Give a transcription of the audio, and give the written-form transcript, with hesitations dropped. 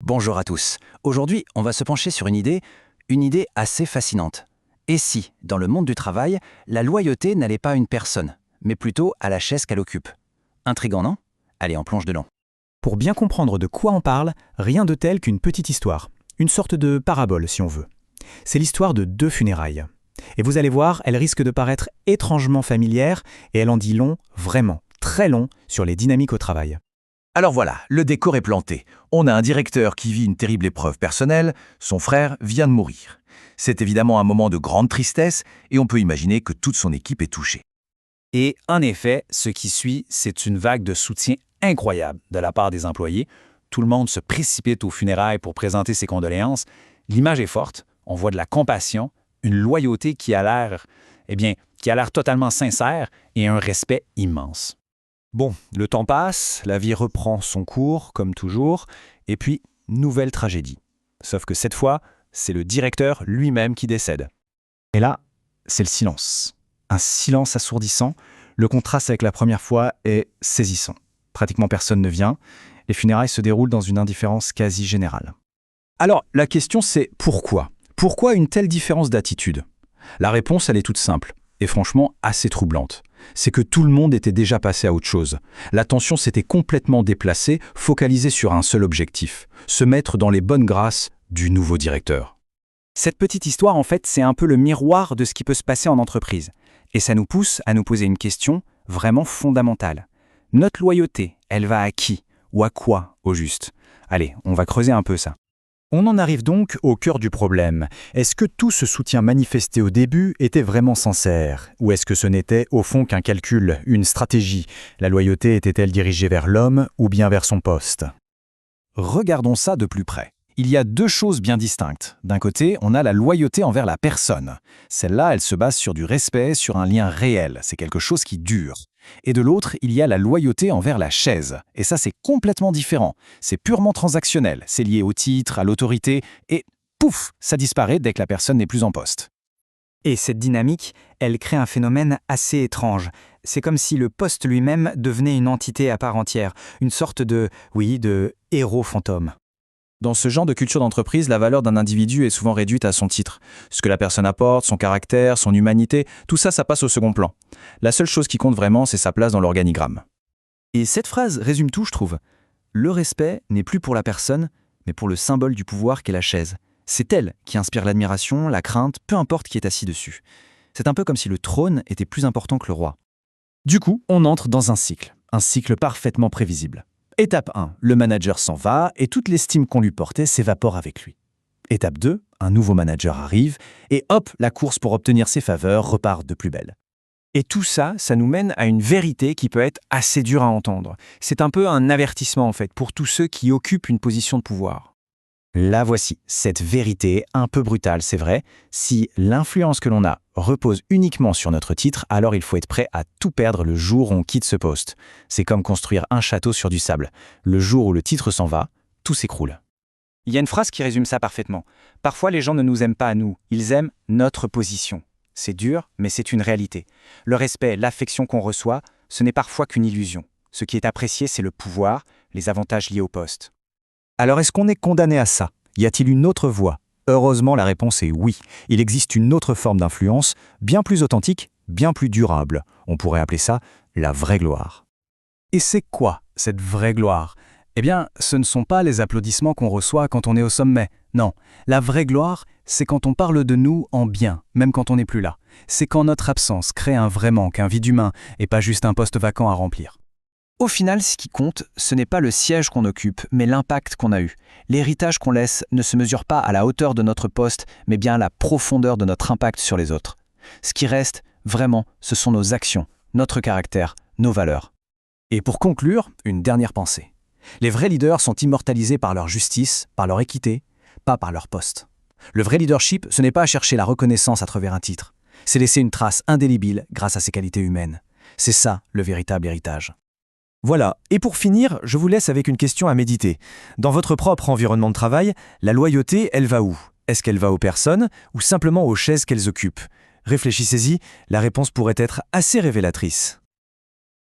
Bonjour à tous. Aujourd'hui, on va se pencher sur une idée assez fascinante. Et si, dans le monde du travail, la loyauté n'allait pas à une personne, mais plutôt à la chaise qu'elle occupe? Intriguant, non? Allez, on plonge dedans. Pour bien comprendre de quoi on parle, rien de tel qu'une petite histoire. Une sorte de parabole, si on veut. C'est l'histoire de deux funérailles. Et vous allez voir, elle risque de paraître étrangement familière, et elle en dit long, vraiment, très long, sur les dynamiques au travail. Alors voilà, le décor est planté. On a un directeur qui vit une terrible épreuve personnelle, son frère vient de mourir. C'est évidemment un moment de grande tristesse et on peut imaginer que toute son équipe est touchée. Et en effet, ce qui suit, c'est une vague de soutien incroyable de la part des employés. Tout le monde se précipite aux funérailles pour présenter ses condoléances. L'image est forte, on voit de la compassion, une loyauté qui a l'air totalement sincère et un respect immense. Bon, le temps passe, la vie reprend son cours, comme toujours, et puis, nouvelle tragédie. Sauf que cette fois, c'est le directeur lui-même qui décède. Et là, c'est le silence. Un silence assourdissant. Le contraste avec la première fois est saisissant. Pratiquement personne ne vient. Les funérailles se déroulent dans une indifférence quasi générale. Alors, la question c'est pourquoi? Pourquoi une telle différence d'attitude? La réponse, elle est toute simple, et franchement assez troublante. C'est que tout le monde était déjà passé à autre chose. L'attention s'était complètement déplacée, focalisée sur un seul objectif, se mettre dans les bonnes grâces du nouveau directeur. Cette petite histoire, en fait, c'est un peu le miroir de ce qui peut se passer en entreprise. Et ça nous pousse à nous poser une question vraiment fondamentale. Notre loyauté, elle va à qui? Ou à quoi, au juste? Allez, on va creuser un peu ça. On en arrive donc au cœur du problème. Est-ce que tout ce soutien manifesté au début était vraiment sincère? Ou est-ce que ce n'était au fond qu'un calcul, une stratégie? La loyauté était-elle dirigée vers l'homme ou bien vers son poste? Regardons ça de plus près. Il y a deux choses bien distinctes. D'un côté, on a la loyauté envers la personne. Celle-là, elle se base sur du respect, sur un lien réel. C'est quelque chose qui dure. Et de l'autre, il y a la loyauté envers la chaise. Et ça, c'est complètement différent. C'est purement transactionnel. C'est lié au titre, à l'autorité, et pouf, ça disparaît dès que la personne n'est plus en poste. Et cette dynamique, elle crée un phénomène assez étrange. C'est comme si le poste lui-même devenait une entité à part entière, une sorte de héros fantôme. Dans ce genre de culture d'entreprise, la valeur d'un individu est souvent réduite à son titre. Ce que la personne apporte, son caractère, son humanité, tout ça, ça passe au second plan. La seule chose qui compte vraiment, c'est sa place dans l'organigramme. Et cette phrase résume tout, je trouve. Le respect n'est plus pour la personne, mais pour le symbole du pouvoir qu'est la chaise. C'est elle qui inspire l'admiration, la crainte, peu importe qui est assis dessus. C'est un peu comme si le trône était plus important que le roi. Du coup, on entre dans un cycle parfaitement prévisible. Étape 1, le manager s'en va et toute l'estime qu'on lui portait s'évapore avec lui. Étape 2, un nouveau manager arrive et hop, la course pour obtenir ses faveurs repart de plus belle. Et tout ça, ça nous mène à une vérité qui peut être assez dure à entendre. C'est un peu un avertissement en fait pour tous ceux qui occupent une position de pouvoir. La voici, cette vérité un peu brutale, c'est vrai. Si l'influence que l'on a repose uniquement sur notre titre, alors il faut être prêt à tout perdre le jour où on quitte ce poste. C'est comme construire un château sur du sable. Le jour où le titre s'en va, tout s'écroule. Il y a une phrase qui résume ça parfaitement. Parfois, les gens ne nous aiment pas à nous, ils aiment notre position. C'est dur, mais c'est une réalité. Le respect, l'affection qu'on reçoit, ce n'est parfois qu'une illusion. Ce qui est apprécié, c'est le pouvoir, les avantages liés au poste. Alors est-ce qu'on est condamné à ça? Y a-t-il une autre voie? Heureusement, la réponse est oui. Il existe une autre forme d'influence, bien plus authentique, bien plus durable. On pourrait appeler ça la vraie gloire. Et c'est quoi, cette vraie gloire? Eh bien, ce ne sont pas les applaudissements qu'on reçoit quand on est au sommet. Non, la vraie gloire, c'est quand on parle de nous en bien, même quand on n'est plus là. C'est quand notre absence crée un vrai manque, un vide humain, et pas juste un poste vacant à remplir. Au final, ce qui compte, ce n'est pas le siège qu'on occupe, mais l'impact qu'on a eu. L'héritage qu'on laisse ne se mesure pas à la hauteur de notre poste, mais bien à la profondeur de notre impact sur les autres. Ce qui reste, vraiment, ce sont nos actions, notre caractère, nos valeurs. Et pour conclure, une dernière pensée. Les vrais leaders sont immortalisés par leur justice, par leur équité, pas par leur poste. Le vrai leadership, ce n'est pas chercher la reconnaissance à travers un titre. C'est laisser une trace indélébile grâce à ses qualités humaines. C'est ça, le véritable héritage. Voilà, et pour finir, je vous laisse avec une question à méditer. Dans votre propre environnement de travail, la loyauté, elle va où? Est-ce qu'elle va aux personnes ou simplement aux chaises qu'elles occupent? Réfléchissez-y, la réponse pourrait être assez révélatrice.